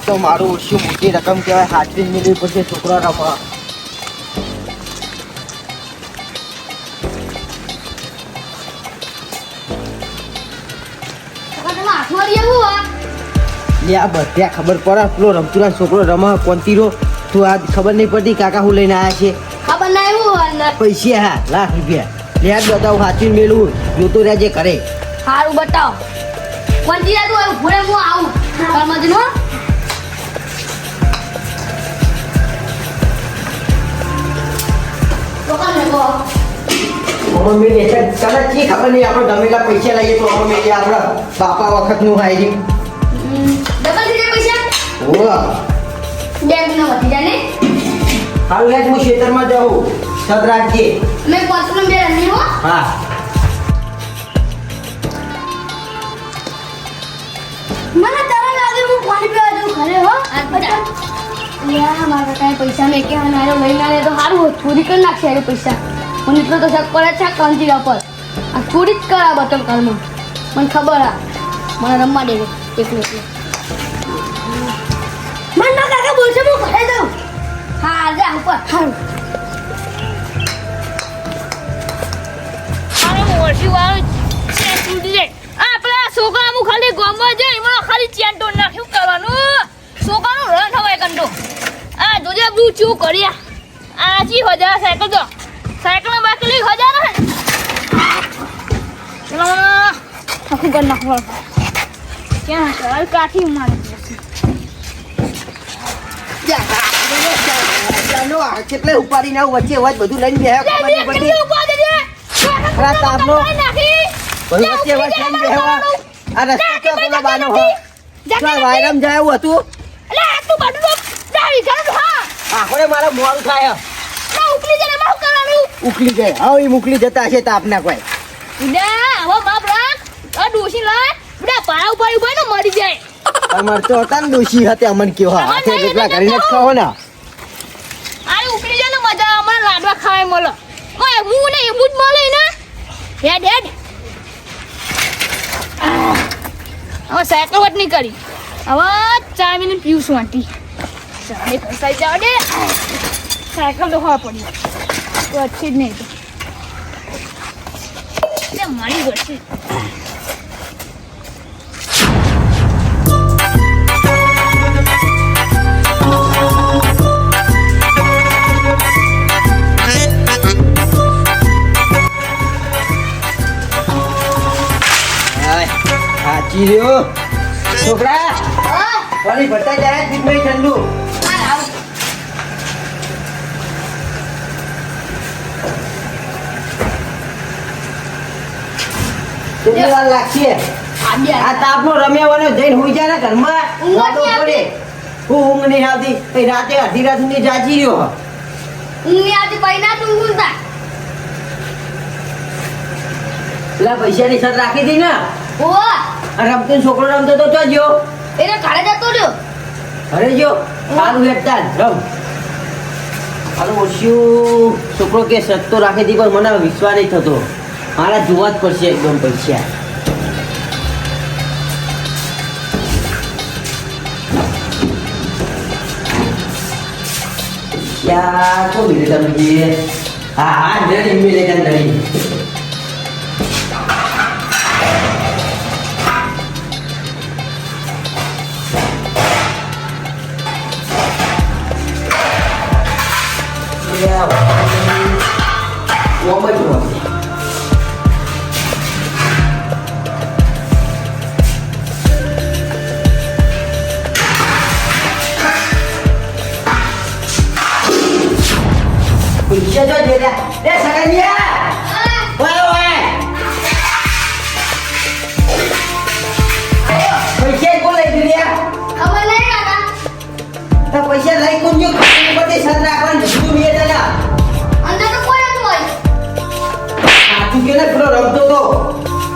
તો મારું શું મોટી રકમ કહેવાય. હાથવી મિલી પછી છોકરો રમવા. લે આ બધા ખબર પડે પેલો રમતુરા છોકરો રમા કોંતીરો તું આ ખબર નહીં પડતી કાકા હું લઈને આવ્યા છે. ખબર ના એવું પૈસા હા ₹1,00,000 લે આ બતાવું હાથવી મેલું જોતો રહેજે કરે. સારું બતાવ કોંતી તું ઘોડે હું આવું કરમજનો મમ્મી તને કી ખબર નહીં આપણે ગમેલા પૈસા લઈએ તો મમ્મી આપણે બાપા વખતનું હાઈ ડબલ થઈ જાય પૈસા બેંક નો વધી જાય ને. હારું યાર હું ખેતરમાં જાઉં સદ રાખજે. મેં કોન્ટ્રોલ બે રમી હો. હા મને તારા લાગે હું પાણી પીવા જઉં ઘરે હો. યાર મારા કાંઈ પૈસા મેં કે નારો લઈને આવે તો સારું હોત. ચોરી કરી નાખશે એ પૈસા. મને એટલો તો શક પડે છે કાંતિરા પર આ ચોરી જ કરા બતલ કાલમાં મને ખબર આ મને રમવા દે એકલો એકલો. મને ના કાકા બોલશે હું ઘરે જાઉં. હા જા ઉપર સારું. અરે મોરસી વાળો છે તૂટી જાય. આપણા છોકરા મુ ખાલી ગોમમાં જાય એમાં ખાલી ચેન તોડ નાખ્યું કરવાનું. છોકરાનું રન થવાય કંટો. આ જોજે બ્લુ ચૂ કર્યા. આ જી 1000 સાયકલ જો. સાયકલમાં બાકી 1000 હે. ચલો થાકું કર નાખવા. ક્યાં સર કાઠી મારી કેટલે ઉપાડી ના વચ્ચે અવાજ બધું લઈને બેહ્યા ખબર નહીં પડતી. ખરા તાપનો બધું વચ્ચે અવાજ લઈને બેહવા. આ રસ્તો ક્યાં પેલો બાનો હો ક્યાં વાયરમ જાય એવું હતું. અલે તું બધું જાવી કર હા. આખોડે મારા મોડું થાય. ના ઉકલી જને મારું કરવાનું. ઉકલી જાય હવે એ ઉકલી જતા હશે તાપના કોઈ. ઉડા હવે બાપ રાખ આ ડોસી લાય ઉડા પારા ઉપર ઉભા ને મરી જાય. અમાર તો હતા ને ડોશી હતી અમન કેવો હાથે કેટલા કરીને જ ખાઓ ને. આ ઉકલી જાય ને મજા અમાર લાડવા ખાવાય મળે. ઓય હું ને એવું જ મળે ને. હેડ હેડ હવે સાયકલ વટ નહીં કરી. હવે ચા મિનિટ પીવું આંટી. ચાલે ફસાઈ જાવ દે. સાયકલ તો ખવા પડી તો અચ્છી જ નહીં તો મારી ઘરથી સાચી રહ્યો છોકરા પાણી ભરતા જાય પીઠ ઠંડુ. કેટલી વાર લાગશે આ તાપનો રમ્યાવાનો જઈને હોઈ જાય ને ઘરમાં પડે. હું ઊંઘ નહીં આવતી પછી રાતે અડધી રાત સુધી જાગી રહ્યો. ઊંઘ ની આવતી પૈના તું ઊંઘતા. પેલા પૈસાની સદ રાખી હતી ને ઓ રમતો છોકરો રમતો તો ગયો એને ઘરે જતો રહ્યો. ઘરે ગયો સારું હેઠતા રમ. હાલો ઓછું છોકરો કે સદ તો રાખી હતી પણ મને વિશ્વાસ નહીં થતો. મારા જોવા જ પડશે એકદમ પૈસા. પૈસા તો મિલે તમે હા હા ડરી મિલે તને ડરી. પૈસા જો દે લે સગનિયા ઓય ઓય પૈસા કોણ લઈ દીધા ખબર નહીં કાકા. તો પૈસા લઈ કોણ જો બધી સદ રાખવાનું શું મે તને અંદર તો કોઈ નતું હોય. સાચું કે ને પેલો રમતો તો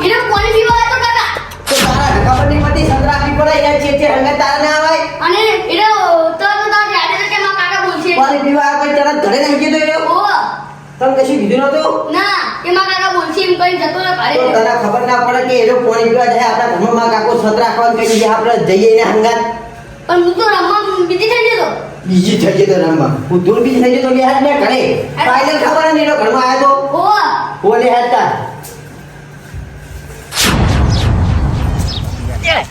એને પાણી પીવા હતો કાકા. તો તારા ખબર નહીં પડતી સદ રાખવી પડે યાર છે હંગા તારા ના આવે. અને એને તો યાદ છે કે મારા કાકા બોલશે. પાણી પીવા કોઈ તરત ઘરે નાખી દો એવો ઓ તને કશું કીધું નતું ના કે મારા કાકા બોલશે એમ કરીને જતો ને ભારે. તો તને ખબર ના પડે કે એ લોકો પાણી પીવા જાય આપણા ઘરમાં કાકો સદ રાખવાનું કહી દીધે આપણે જઈએ ને હંગાત. પણ હું તો રમવા બીજી થઈ જતો બીજી થઈ જતો રમવા હું દૂર બીજી થઈ જતો લે હાથ ને ઘરે ફાઇનલ ખબર નહીં એનો ઘરમાં આવ્યો તો હોવા બોલે હતા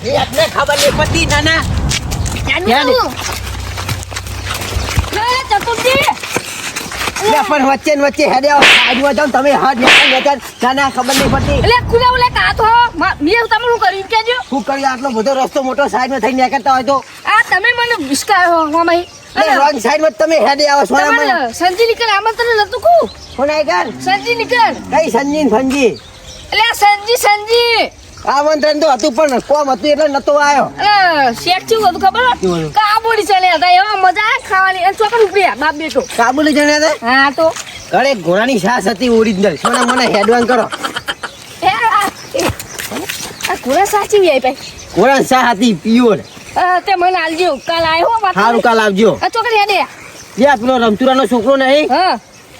એ આપને ખબર નહીં પડતી નાના ચતુરજી લે પણ વચ્ચે ને વચ્ચે હેડે આજમાં જાવ તમે હાથ નજર નાના ખબર નહીં પડતી એટલે ખુલા ઉલે કાતો મેં તમારું કર્યું કેજો શું કર્યું આટલો બધો રસ્તો મોટો સાઈડમાં થઈને નીકળતા હોય તો આ તમે મને વિસ્કાયો મામા લે રોંગ સાઈડમાં તમે હેડે આવો સોના મને તમારે સંજી નીકળ આમંત્રણ નતું કુ કોણ આઈગર સંજી નીકળ કઈ સંજીન ફંજી એટલે સંજી આમંત્રણ તો હતું પણ કોમ હતું એટલે નતો આવ્યો અરે શેઠ શું હતું ખબર શું હતું? કાબુલી ચલે હતા એમાં મજા આવે ખાવાની અને ચોકડ ઉપડ્યા બાપ બેટો કાબુલી જણે હતા હા તો ઘરે ઘોડાની છાસ હતી ઓરિજિનલ સોના મને હેડવાન કરો આ ઘોડા સાચી વ્યાય ભાઈ ઘોડા છા હતી પ્યોર તે મને આલજો કાલ આવ્યો વાત સારું કાલ આવજો આ ચોકડ હેડે યા પેલો રમતુરાનો છોકરો નહીં હા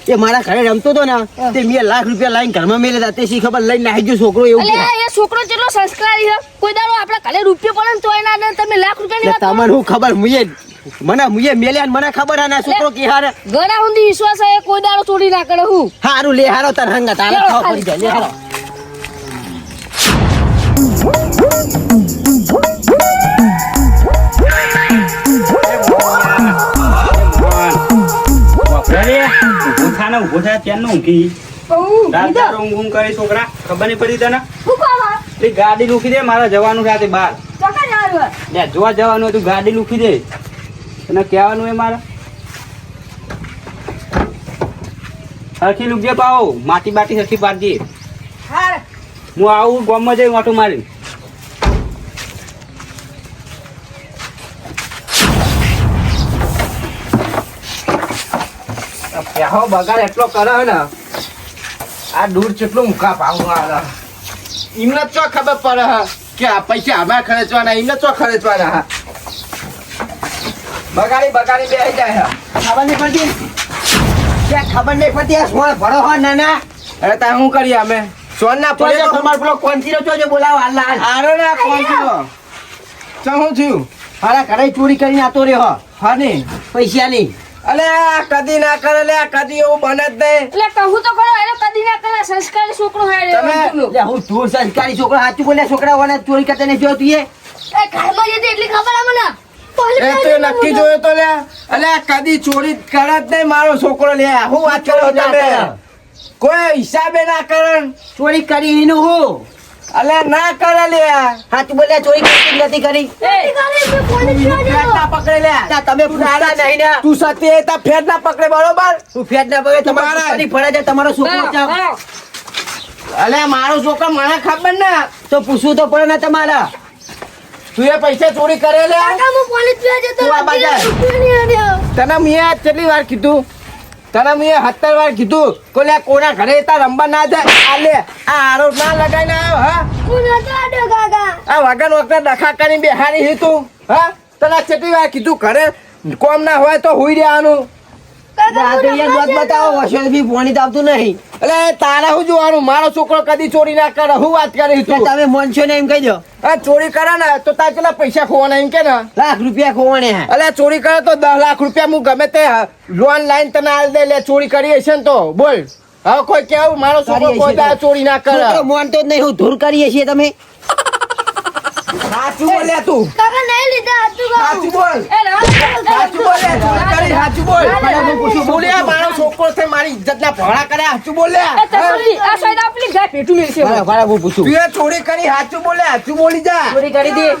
એ મારા ઘરે રમતો હતો ને તે મેં લાખ રૂપિયા લાઈન ઘરમાં મેલે હતા તે શી ખબર લઈને આવી ગયો છોકરો એવું અલે એ છોકરો કેટલો સંસ્કારી છે કોઈ દાડો આપણા ઘરે રૂપિયો પડે ને તોય ના દે તમે લાખ રૂપિયાની વાત તમને શું ખબર મુએ મેલ્યા ને મને ખબર હે ના છોકરો કે હારે ઘણા ઊંધી વિશ્વાસ છે કોઈ દાડો ચોરી ના કરે હું હારું લે હારો તાર હંગા તારા ખાવ પડી જાય લે હારો ઉભો થાય ત્યાંનો ઊંઘી દાદારો ઊંઘ કરી છોકરા ખબર નહીં પડી તને એ ગાડી લૂકી દે મારા જવાનું સાથે બહાર લે જોવા જવાનું હતું ગાડી લૂકી દે તને કહેવાનું એ મારે હરખી લૂકજે પાવો માટી બાટી હરખી પાડજે હું આવું ગામમાં જઈ ઓટો મારી પેહો બગાડ એટલો કરે ને આ દૂર કેટલું મુકા ભાવનું આવે એમને ચો ખબર પડે કે આ પૈસા આમાં ખર્ચવાના એમને ચો ખર્ચવાના બગાડી બેસી જાય ખબર નહીં પડતી ત્યાં ખબર નહીં પડતી આ સોળ ભરો હો નાના અરે તા શું કરીએ અમે સોન ના પડે તો તમારો પેલો કોન્ચીનો જોજો બોલાવો હાલ આરો ના કોણ થયો શું થયું મારા ઘરે ચોરી કરીને આતો રહ્યો હા ને પૈસા નહીં અલે આ કદી ના કરે લે આ કદી એવું બને જ નહીં એટલે કહું તો ખરો એને કદી ના કરે સંસ્કારી છોકરો હે લે હું તું સંસ્કારી છોકરો સાચું બોલ્યા છોકરાઓને ચોરી કરતા નહીં જો તું એ ઘરમાં જતી એટલી ખબર મને એ તો નક્કી જોયો તો લે અલે આ કદી ચોરી કરે જ નહીં મારો છોકરો લે હું વાત કરો તમે કોઈ હિસાબે ના કરે ચોરી કરી એનું હું અલે ના કરે લે સાચું બોલ્યા ચોરી કરતી નથી કરી ના પકડે લે તમે ફૂટા નહીં ને તું સત્ય તા ફેર ના પકડે બરોબર તું ફેટ ના પકડે તમારા. તમારે ફળે છે તમારો છોકરો છે. અલે મારો છોકરો મને ખબર ના તો પૂછવું તો પડે ને તમારા તું એ પૈસા ચોરી કરે લે તું આ બાજુ. તને મેં કેટલી વાર કીધું તને મેં 70 વાર કીધું કે લે કોના ઘરે તા રમવા ના જાય આ લે આ આરોપ ના લગાઈને આવ્યો હા આ વગર વગર ડખા કરીને બેહારી હી તું હા તને કેટલી વાર કીધું ઘરે કોમ ના હોય તો હુઈ રહેવાનું આ તો યાર દોત બતાવો વશો બી પાણી તો આવતું નહીં એટલે તારે શું જોવાનું મારો છોકરો કદી ચોરી ના કરે હું વાત કરી એટલે તું તમે માનશો ને એમ કહી દો આ ચોરી કરે ને તો તાર કેટલા પૈસા ખોવાના એમ કે ને લાખ રૂપિયા ખોવાણે હે અલે ચોરી કરે તો 10 લાખ રૂપિયા હું ગમે તે લોન લાઈન તને આલ દે લે ચોરી કરી હશે ને તો બોલ હવે કોઈ કેવું મારો છોકરો કોઈ દાડો ચોરી ના કરે છોકરો માનતો જ નહીં હું ધૂર કરીએ છીએ તમે સાચું બોલે તું સાચું બોલ એ ના સાચું બોલે ચોરી કરી સાચું બોલ હું પૂછું, બોલ્યા મારો છોકરો છે મારી ઇજ્જત ના ભોળા કરે સાચું બોલ્યા એ તકલી આ સાઈડ આપલી ગાય પેટું મેલ છે બરાબર, બરાબર, હું પૂછું તું એ ચોરી કરી સાચું બોલે સાચું બોલી જા ચોરી કરી હતી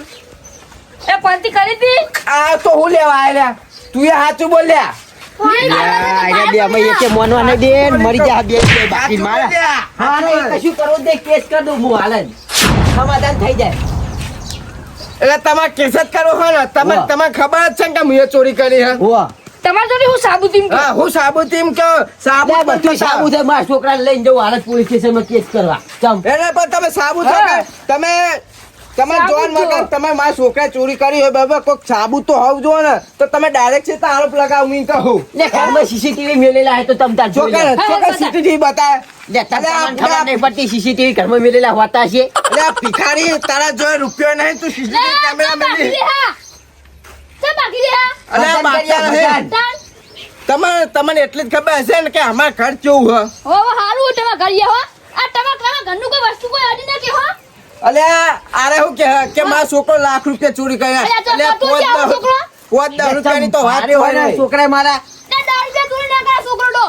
એ પંતી કરી દી આ તો હું લેવા આયલા તું એ સાચું બોલ્યા આયરા બે અમે એકે માનવા નહીં દે ને મરી જા બે બે બાકી સાચું મારા બોલ્યા. હા ને કશું કરવું દે કેસ કર દઉં હું હાલ જ સમાધાન થઈ જાય એટલે તમારે કેસ જ કરવો હોય ને તમે વાહ. તમને ખબર જ છે ને કે મેં ચોરી કરી હે હોવા તમારે જોડે હું સાબુતી હા હું સાબુત એમ કે સાબુત લે બધું સાબુ છે મારા છોકરાને લઈને જવું હાલ જ પોલીસ સ્ટેશનમાં કેસ કરવા ચમ એને પણ તમે સાબુત હા. વગર તમે તમે સાબુત જોન જો. વગર તમે મારા છોકરા ચોરી કરી હોય બાબા કોઈક સાબુત તો હોવું જો ને તો તમે ડાયરેક્ટ છે આરોપ લગાવું એમ કહું લે ઘરમાં સીસીટીવી મેલેલા હે તો તમ તાર જોઈ લો. છોકરા છોકરા બતા. સીસીટીવી બતાવે લે તમને અલે આ ખબર નહીં પડતી સીસીટીવી ઘરમાં મેલેલા હોતા છે એટલે આ ભિખારી તારા જોડે રૂપિયો નહીં તું સીસીટીવી કેમેરા મેલી છે બાકી રહ્યા અલે આ બાટિયા ભજન. તાન તમને એટલી જ ખબર હશે ને કે અમાર ઘર કેવું હ હો હારું તમે ઘર હો આ તમારા ઘરનું કોઈ વસ્તુ કોઈ અડી ના કે હો અલે આરે હું કે મારો છોકરો લાખ રૂપિયા ચોરી કર્યા અલ્યા, તો તું ક્યાં છોકરો? 5-10 રૂપિયાની તો વાત મારે હોય ને, હોય છોકરા મારા તે દાળ જે ચોરી ના કરે છોકરો તો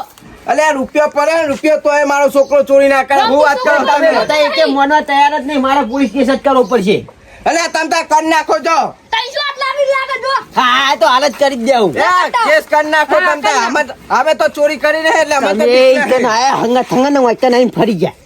અલે આ રૂપિયો પડે ને રૂપિયો તોય મારો છોકરો ચોરી ના કરે હું વાત કરું તમે તમે બધા એકે માનવા તૈયાર જ નહીં, મારે પોલીસ કેસ જ કરવો પડશે. અલે તમે તાર કરી નાખો જો 300 આટલા આવી લાગે જો હા તો હાલ જ કરી જ દેવું. એ કેસ કરી નાખો હા, તમે તાર. અમે તો ચોરી કરી ને એટલે અમે તો તમે બીક ઈકન નહીં. આયા હંગા થંગા વાંચતા નહીં ફરી ગયા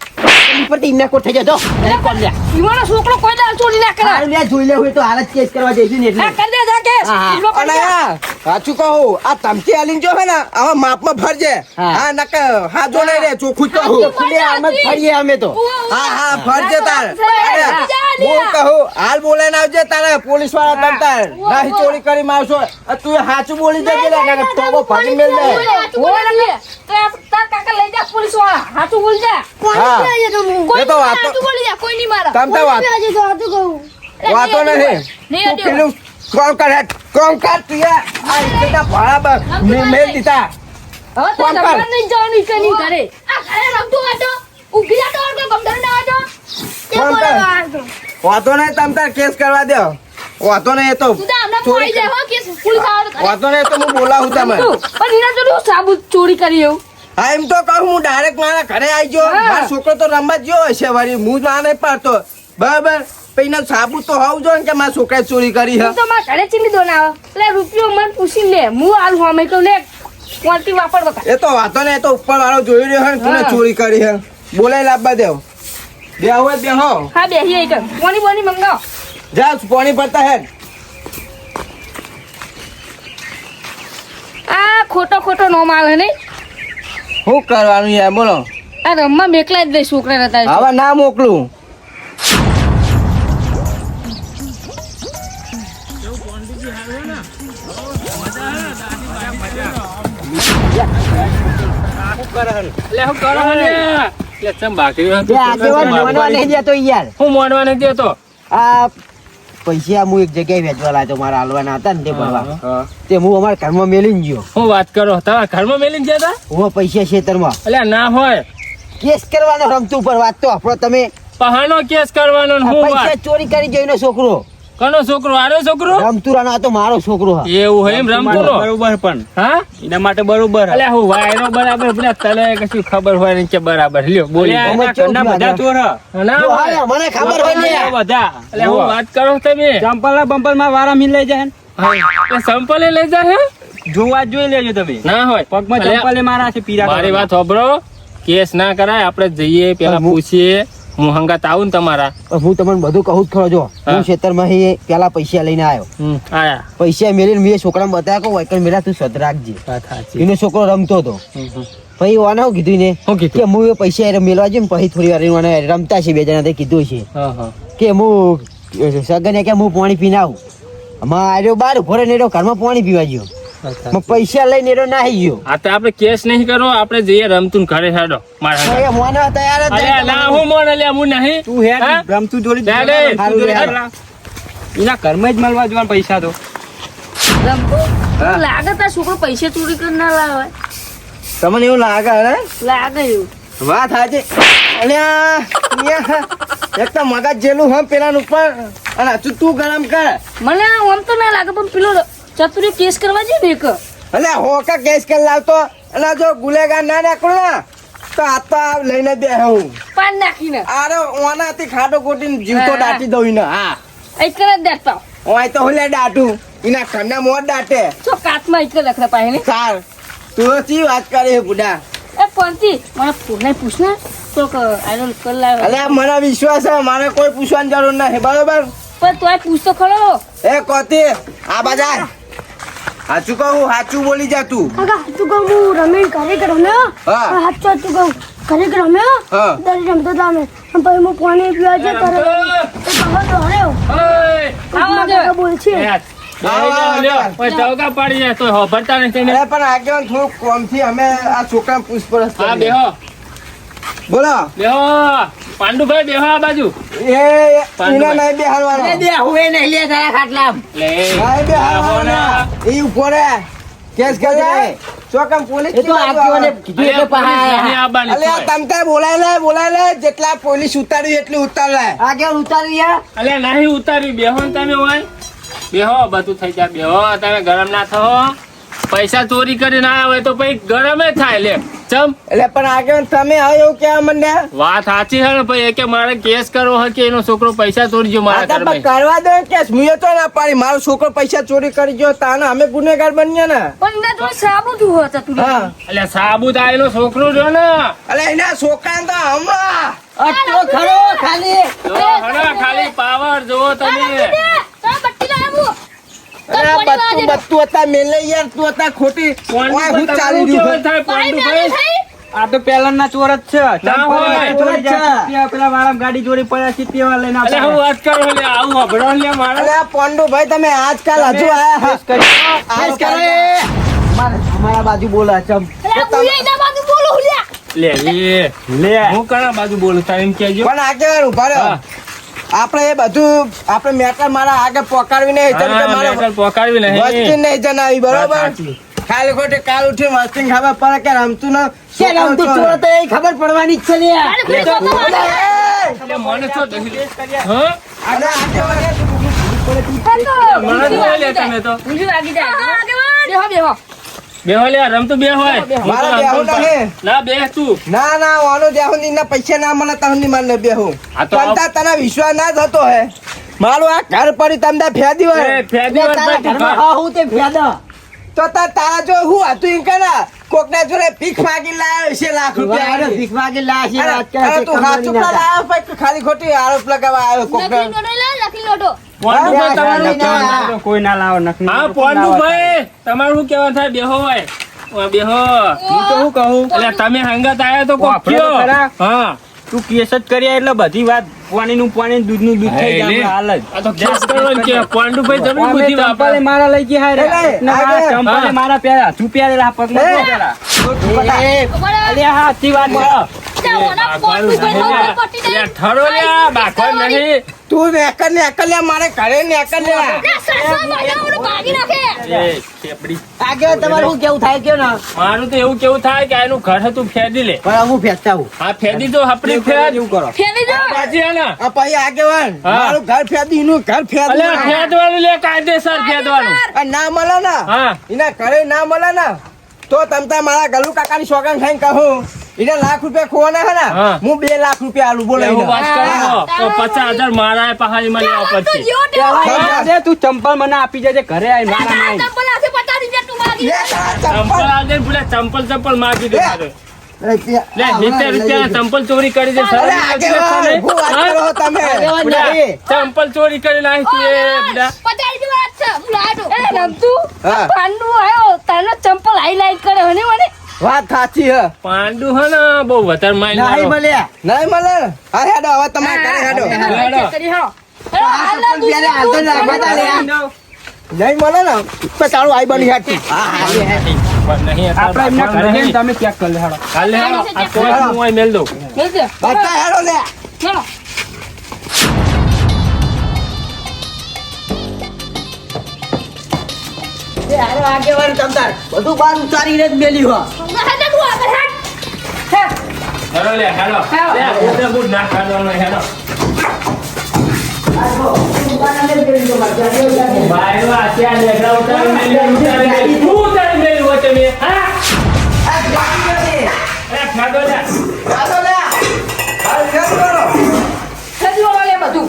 એની પરથી એમના કોઠે જજો નહીં કોણ લ્યા. ઈવાનો છોકરો કોઈ દાળ ચોરી ના કરે હારું લ્યા, જોઈ લેવું હોય તો હાલ જ કેસ કરવા જઈશું ને એટલે. આ કરી દે જા કે હા, હા. ઈનો કરી અને દે. આ સાચું કહું આ તમચી આલીને જો હે ને આમાં માપમાં ફરજે હા. હા નક હાજો નહીં રે ચોખ્ખું જ કહું ખુલ્લે આમ જ ફરીએ અમે તો. હા ફરજે તાર હા. અરે, હું કહું હાલ બોલાઈને આવજે તારે પોલીસ વાળા તમ તાર નહીં ચોરી કરી મારશો તું સાચું બોલી જજે લે નકર ટોપો ફાડી મેલ દે તાર કાકા લઈ જા પોલીસ વાળા હાચું બોલ જા હા કોઈ એ તો વાતો હાચું બોલી જા કોઈ નહીં મારા તમ તાર વાતો નહીં નહીં અડ્યો. પેલું કોમ કર તું યાર આ ઇતના ભાડા મેલ દીધા હવે તો કોણ કર? રમવા નહીં જવાનું ઈચ્છા નહીં કરે આ ઘરે રમતો હતો ઊભી જાતો હતો ગમધર ના હતો તે કોણ કર? બોલવા વાતો નહીં તમ તાર કેસ કરવા દો વાતો નહીં એ તો તું તો હમણાં ચોરી પડી જાય હો કે પોલીસ આવે તો વાતો નહીં તો હું બોલાવું તમે પણ એના જોડે હું સાબુત ચોરી કરી એવું હા એમ તો કહું હું ડાયરેક્ટ મારા ઘરે આવી ગયો હા. મારો છોકરો તો રમવા જ ગયો હશે વળી હું જ ના નહીં પાડતો બરાબર પછી એના સાબુત તો હોવું જોઈએ ને કે મારા છોકરાએ ચોરી કરી હે તું તો મારા ઘરે ચીલી દો ના આવે એટલે રૂપિયો મને પૂછી લે હું હાલ હું અમે તો લે ક્વોલિટી વાપર બતા એ તો વાતો નહીં એ તો ઉપર વાળો જોઈ રહ્યો હે ને કોને હા. ચોરી કરી હે બોલાઈ લાવવા દેવ બે હોય બેહો હા બેસી એક કોની બોની મંગાવો જા પાણી પડતા હે આ ખોટો ખોટો નો આવે નહીં શું કરવાનું યાર બોલો આ રમવા મેકલા જ દઈ છોકરા હતા હવે ના મોકલું બે આગેવાન માનવા નહીં જતો યાર. આ પૈસા હું એક જગ્યાએ વેચવા લાવ્યો મારા હાલવાના હતા ને તે ભરવા તે હું અમારા ઘરમાં મેલીને ગયો હું વાત કરો તમારા ઘરમાં મેલીને ગયા હતા હું પૈસા ખેતરમાં અલ્યા ના હોય કેસ કરવાનો રમતું ઉપર વાત તો આપણો તમે પહાનો કેસ કરવાનો ને હું પૈસા વાત ચોરી કરી જોઈનો છોકરો કનો છોકરો આરો છોકરો રમતુરાનો આ તો મારો છોકરો હા. એવું હોય એમ રમતો બરોબર પણ હા એના માટે બરોબર અલ્યા હું વાયરો બરાબર પેલા તને કશું ખબર હોય ને કે બરાબર લ્યો બોલી અલ્યા, આમાં એના કેવું ઘરના બધા ચોર હ. ના જો હોય. હા, મને ખબર હોય ને બધા અલ્યા હું વાત કરો તમે ચંપલ બંપલ માં વારા મિલ લઈ જાય એ સંપલે લઈ જાય જોવા જોઈ લેજો તમે ના હોય પગમાં અલ્યા, ચંપલે મારા છે પીરા મારી વાત સાંભળો કેસ ના કરાય આપણે જઈએ પેલા પણ હું- પૂછીએ હું હંગાત આવું ને તમારા હું તમને બધું કહું જ ખરો જો હા. હું ખેતરમાં પેલા પૈસા લઈને આવ્યો આયા પૈસા મેલીને મેં છોકરાને બતાવ્યા કે વાયકલ મેલા તું સદ રાખજે વાત સાચી એનો છોકરો રમતો હતો પછી ઓને શું કીધું ને શું કીધું? કે હું એ પૈસા એને મેળવા જઈને પછી થોડી વાર એને ઓને રમતા છે બે જણા તે કીધું છે હા હા કે હું સગને કે હું પાણી પીને આવું આમાં આવ્યો બાર ઉભો રહીને એનો ઘરમાં પાણી પીવા ગયો મેં પૈસા લઈને એનો નાહી ગયો આ તો આપણે કેસ નહીં કરો આપણે જઈએ રમતું ઘરે હેડો મારા તો એ મોને તૈયાર જ અલ્યા નહીં. ના હું મોન અલ્યા હું નહીં તું હેડ હા? રમતું જોડી ડેડે, રમતું જોડી હેડ. પેલા. એના ઘરમાં જ મળવા જોવાના પૈસા તો રમતો હા. લાગે તાર છોકરો પૈસા ચોરી કરી ના લાવે તમને એવું લાગે હે લાગે એવું વાત સાચી અલ્યા ન્યા, એક તો મગજ જેલું હમ પેલા ઉપર અને હજુ તું ગરમ કર મને આમ તો ના લાગે પણ પેલો ચતુરી કેસ કરવા જઈએ ને એક અલ્યા હોકા કેસ કરી લાવતો અને જો ગુનેગાર ના નાખું ને તો આ તો આ લઈને દે હું પાન નાખીને અરે ઓનાથી ખાટો કોટીને જીવતો હા. દાટી દઉં ને હા એક જ દેખતા ઓય તો હું લે દાટું એના ખંડા મોત દાટે છો કાચમાં એક લખતા પાહે ને સાર તું ચી વાત કરે બુડા એ પંતી મને પૂછને પૂછને તો કે આનો કર લાવે અલ્યા મને વિશ્વાસ છે મારે કોઈ પૂછવાની જરૂર નથી બરોબર પણ તોય પૂછતો ખરો એ કોતી આ બાજા સાચું કહું સાચું બોલી જા તું કાકા હાચું કહું હું રમીને ઘરે કે રમ્યો હા. હાચું હાચું કહું ઘરે કે રમ્યો હા. દરી રમતો હતો અમે અને પછી હું પાણી પીવા છે ત્યારે તો હર્યો આવો કાકા બોલ છે ચૌકા પાડી જાય તો હોભરતા નથી ને અરે પણ આગળ થોડું કોમથી અમે આ છોકરા પૂછપરછ હા કરીએ. બેહો બોલો બેહો પાંડુભાઈ બેહો આ બાજુ એના નહીં બેહાડવાનો બે હુએ નહીં લે તારા ખાટલા લે નહીં બેહાડવાના એ ઉપર કેસ કરે ચોકમ પોલીસ એ તો આગેવાને કીધું એટલે પહાયા અલ્યા તમતે બોલાય લે જેટલા પોલીસ ઉતાર્યું એટલું ઉતાર લે આગળ ઉતારી યા અલે નહીં ઉતાર્યું બેહો ને તમે હોય બેહો બધું થઈ જાય બેહો તમે ગરમ ના થો પૈસા ચોરી કરીને આવ્યા હોય તો પછી ગરમ જ થાય લે ચમ એટલે પણ આગળ તમે હવે એવું કેવા મંડ્યા વાત સાચી છે ને ભાઈ કે મારે કેસ કરવો હોય કે એનો છોકરો પૈસા ચોરી ગયો મારા આ તો ઘરમાં કરવા દો કેસ મુએ તો ના પાડી મારો છોકરો પૈસા ચોરી કરી ગયો તાને અમે ગુનેગાર બન્યા ને પણ મેં તો સાબુ જોવો હતો તું હા એટલે સાબુત આયેલો છોકરો જો ને અલે એના છોકરાને તો હમણાં અટલો ખરો ખાલી જો હણા ખાલી પાવર જોવો તમે બટ્ટી લાવું અરે બધું હતા મેલે યાર તું હતા ખોટી ઓય હું ચાલી રહ્યું છે. પાંડુભાઈ આ તો પેલનના ચોર જ છે ના હોય. ચોરી જાય ચીપિયા પેલા વાળા ગાડી ચોરી પડ્યા ચીપિયા લઈને અલે હું વાત કરું લે આવું હબળો લે મારે અરે આ પોંડુભાઈ તમે આજકાલ હજુ આયા કેસ કરે અમારા બાજુ બોલા ચમ અરે હું એના બાજુ બોલું લ્યા લે લે હું કણા બાજુ બોલું તારે એમ કહેજો પણ આગળ ઉભા રહો હા. આપણે એ બધું આપણે મેટર મારા આગળ પોકાડવી નહીં જેમ કે મારે મેટલ પોકાડવી વસ્તી નહીં નહીં જણાવી બરોબર સાચી. ખાલી ખોટી કાલ ઉઠી મસ્તી ખબર પડે કે રમતું ન કે રમતું ચોર તો એ ખબર પડવાની જ છે લે અરે કોઈ તો અરે, એટલે મને તો દહી હા અરે આગળ મને તો લે તમે તો ઊંધું લાગી જાય બેહો બેહો બેહો લે રમતું બે હોય હું તો મારે રમતું બેહવું નહીં. ના બે તું ના ના ઓનો જ્યાં ના પૈસા ના મળે ત્યાં મને બેહું આ તો તમતા તને વિશ્વાસ ના થતો હે મારું આ ઘર પડી તમને ફેદી હોય એ ફેદી લે, વાર તારા ભાઈ ઘરમાં હા હું તે ફેદા તો તારા જો હું હતું એમ કે ના કોકના જોડે ભીખ માગી લાવ્યો છે લાખ રૂપિયા ભીખ માગી લાશી અરે, વાત કરે અરે છે તું હાચું કમાણી ના લાવ્યો પછી ખાલી ખોટી આરોપ લગાવવા આવ્યો કોકના નકલી નોટો લે નકલી નોટો પોંડુભાઈ તમારું ના, તો કોઈ ના લાવો નખની હા તો કોઈ ના પોંડુભાઈ તમારું શું કહેવાનું થાય બેહો હોય ઓય બેહો હું તો શું કહું એટલે તમે હંગાત આયા તો કોક વાપરો તો કયો ખરા. હા તું કેસ જ કર્યા એટલે બધી વાત પાણીનું પાણી દૂધનું દૂધ થઈ જાય આપણે હાલ જ આ તો કેસ કરવાનું કે પોંડુભાઈ જબરી અમે બુદ્ધિ ચંપલે વાપરે મારા લઈ ગયા હારે. એટલે, ના, આગળ. ચંપલે હા. મારા પહેર્યા તું પહેરેલા પગમાં એ. શું પહેરા? એ, અલે હા સાચી વાત છે. ઓના પોટ ઉપર પટ્ટી દે ઠરો લ્યા બાકો નહીં તું નેકર લે મારે ઘરે નેકર લે ના સાસા મારા ઓને ભાગી નાખે એ ખેપડી આગળ તમારું શું કેવું થાય કે ના મારું તો એવું કેવું થાય કે એનું ઘર હતું ફેદી લે પણ હું ફેંકતા હું હા ફેદી તો આપણી ફેદ એવું કરો ફેરી દે પાછી હે ને આ પછી આગેવાન હા. મારું ઘર ફેદી એનું ઘર અલે ફેદી ફેદવાનું લે કાયદેસર ફેદવાનું આ ના મળે ને હા એના ઘરે ના મળે ને તો તમતા મારા ગલુ કાકાની સોગન ખાઈને કહું એને લાખ રૂપિયા ખોવાના હે ને હા. હું 2 લાખ રૂપિયા આલું બોલે એવું એને. વાત કરી તો 50,000 મારા પહાડી માં લેવા તું પડશે જીઓ ટેવા અરે તું ચંપલ મને આપી જજે ઘરે આવીને મારા તારા નાઈ. ચંપલ આસે 50 રૂપિયા તું માગી લે તારા ચંપલ ચંપલ. આવજે ને પેલા ચંપલ માગી દે લે. મારે અરે તે- લે આ 70 લઈ રૂપિયા લીધું. ચંપલ ચોરી કરી દે અરે આગેવાન, હું વાત કરો તમે આગેવાન પેલા નહીં. ચંપલ ચોરી કરી નાખી તું એ બધા 50 રૂપિયા છે હું લાડો એ રમતું હા. પાંડુ આયો તારા ચંપલ હાઈલાઈટ કરે મને મને વાત સાચી હે પાંડુ હે ને બહુ વધારે માઇન નહીં મળ્યા નહીં મળે ને? હા હેડો હવે તમારે ઘરે હેડો હેડો. કરી હા આ ચપ્પલ પહેરે હાલ તો નાખવા તા લે. નહીં મળે ને તો ચાલુ આઈ બની હાટી હા, હા, લે, હે. નહીં આપણે એમના ઘરે જઈને તમે ચેક કરી લે હેડો. કાલે આ કોઈ હું અહીં મેલ દઉં મેલજે બધા હેડો લે ચલો એ હારો આગેવાન તમતાર બધું બાર ઉતારીને જ મેલ્યું હો. હેડે તું આગળ હેડ હેડો લે હેડો લે ઉધર બુટ ના કાઢવાનો હેડો ભાઈ વા ત્યાં લેગડા ઉતારી મેલી તું ઉતારી મેલી હો તમે હા આ ગાડી નથી. અરે ખાડો લે ચાલો લે હાલ ફેર કરો સજવો વાલે બધું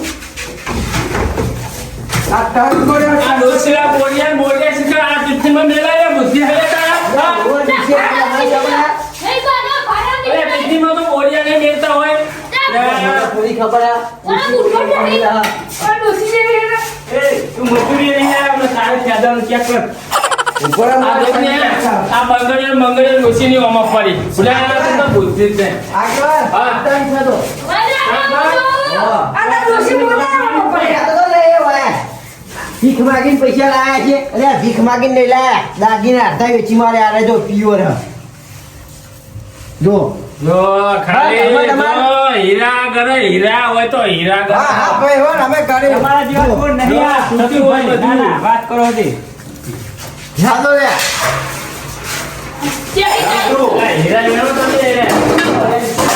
આ ટર્ન કર્યો આ દોસરા બોડિયા શીખર આ તિથિમાં મેલાય બુદ્ધિ હે તારા ઓ, નીચે આગળ જમણા. નહીં તો ના ભાડા અરે ની તિથિમાં તો બોડિયા નહીં મેલતા હોય પૂરી ખબર આ. ઓલા બુટ પર જઈ ઓલા ડોસી જેવી રે એ તું મજૂરી નહીં આવે આપણે સારે ફાયદાનું ચેક કર ઉપર આ દેખને આ મંગળિયા ડોસીની ઓમાં પડી ભૂલા તો બુદ્ધિ જ નહીં આગેવાન હા ઉતારી છે તો. આ ડોસી બોલાવવાનો પડે આ તો લે એ વાય. ભીખ માગીને પૈસા લાયા છે અરે આ ભીખ માગીને નહીં લાયા દાગીને અડધા વેચી મારે આરે જો પ્યોર હ. જો જો ખાલી હા, તમારે- જો હીરા કરે હીરા હોય તો હીરા કરે હા હા ભાઈ હો ને અમે કરી તમારા જેવા કોઈ નહીં આ થતું થતું હોય હોય બધું. ના, ના, વાત કરો તે ચાલો લે આ હીરા લેવો તમે હીરા.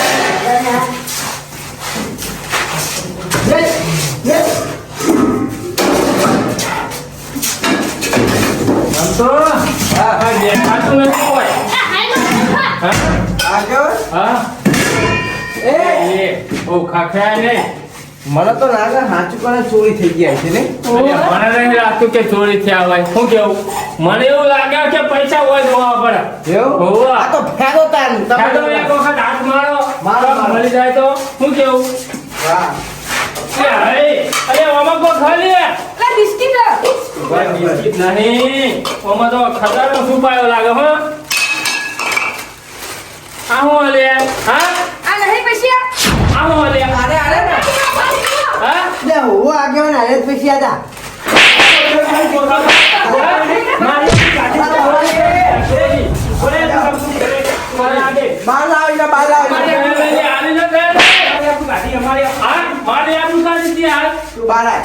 આમ તો હા હા દેખાતું નથી કોઈ. હા આગળ હા એ એ ઓ ખાખરા નહીં. મને તો લાગે સાચું કરે ચોરી થઈ ગયા છે ને અરે મને નહીં લાગતું કે ચોરી થયા હોય. શું કેવું? મને એવું લાગે કે પૈસા હોય જોવા પડે. એવું હોવે. આ તો ફેરો તાન ચાલો એક વખત હાથ મારો મારો, તો મારો. મળી જાય તો શું કેવું? હા અરે આમાં કોઈ ખાલી બિસ્કિટ નહીં. આમાં તો ખતરનો છુપાયો લાગે હો. આ હું લે હા આ હું લે અરે અરે ને હા લે હું આગળ ને અરે પછી આજા બાર આવીને બાર આવીને તું બાર આય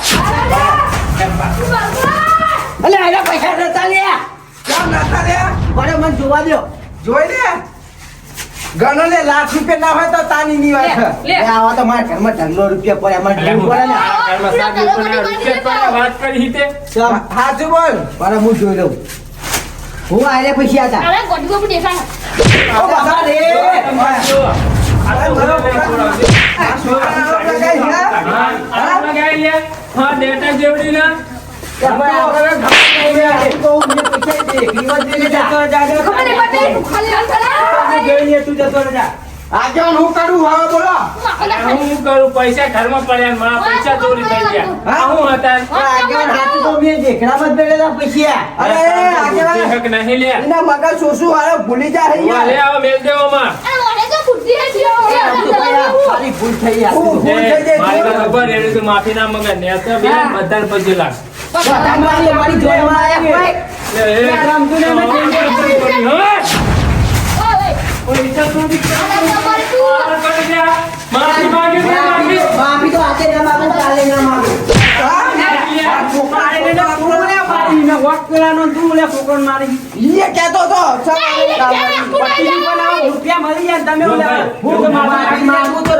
અલે આયા પૈસા નતા લે કેમ નતા લે બડે મને જોવા દ્યો જોઈ લે ગણો લે લાખ રૂપિયા ના હોય તો તાની ની વાત છે લે આવા તો મારા ઘરમાં ઢગલો રૂપિયા પડે અમારે ઢગલો પડે ને વાત કરી તે હાચું બોલ પણ હું જોઈ લઉં હું આલે પછી આતા ઓ બાબા રે આગળ હું કરું હવે બોલો હું કરું પૈસા ઘરમાં પડ્યા મારા પૈસા ચોરી થઈ ગયા હું હતા આગળ હાથ તો મેં દેખડામાં જ બેઠેલા પૈસા અરે આગળ હક નહીં લે એના મગજ સોસુ વાળો ભૂલી જાય લે આવો મેલ દેવો માં ખાલી ભૂલ થઈ યાર ભૂલ થઈ મારી જાય ખબર એની તો માફી ના મંગે ને તો બે બધા પછી લાગ મારી જોડમાં આયા કોઈ માફી માંગે માફી તો આજે ના માંગુ કાલે ના માંગુ ઈએ કહેતો તો માફી માંગુ તો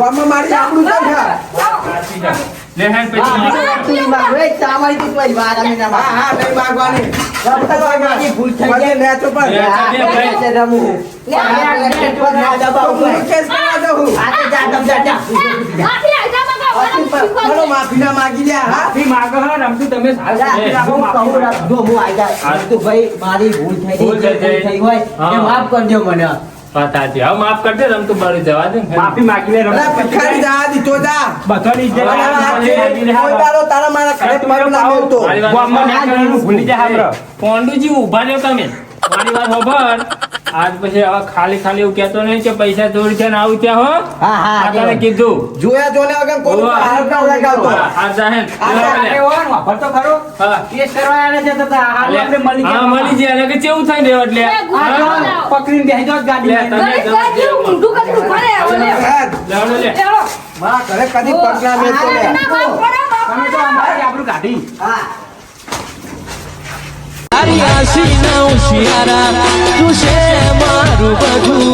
માફી મારી આપણું લે હેન પછી ભૂલ થઈ જાય મેં તો માફી ના માગી લે હા મારી ભૂલ થઈ હોય માફ કરજો મને પતા છે હવે માફ કરી દે રમ તું બળી જવા દે માફી માગી લે ભિખારી જા દીધો જા બધાની ઇજ્જત કોઈ દાડો તારા મારા ઘરે તમારું નામ આવતો ગામમાં ના કરવાનું ભૂલી જાય હામરો. પોંડુજી ઉભા રહ્યો તમે મારી વાત ખબર આજ પછી હવે ખાલી ખાલી એવું કહેતો નહીં કે પૈસા ચોરી છે ને આવું ત્યાં હો હા હા આ તને કીધું જોયા જોને વગર કોઈ ઉપર હાથ ના લગાવતો હા જાહેર હા કેસ કરવા આને જતા હતા. હાલ આપણે મળી હા ગયા. મળી જાય એટલે કે કેવું થઈ રહ્યો એટલે પકડીને બેસી જાઓ ગાડી લે તમે લેવડો લે મારા ઘરે કદી પગ ના મેલતો લે તમે તો અમારી આપણું કાઢી હા તારી આશી ના ઉશિયારા તું છે મારું બધું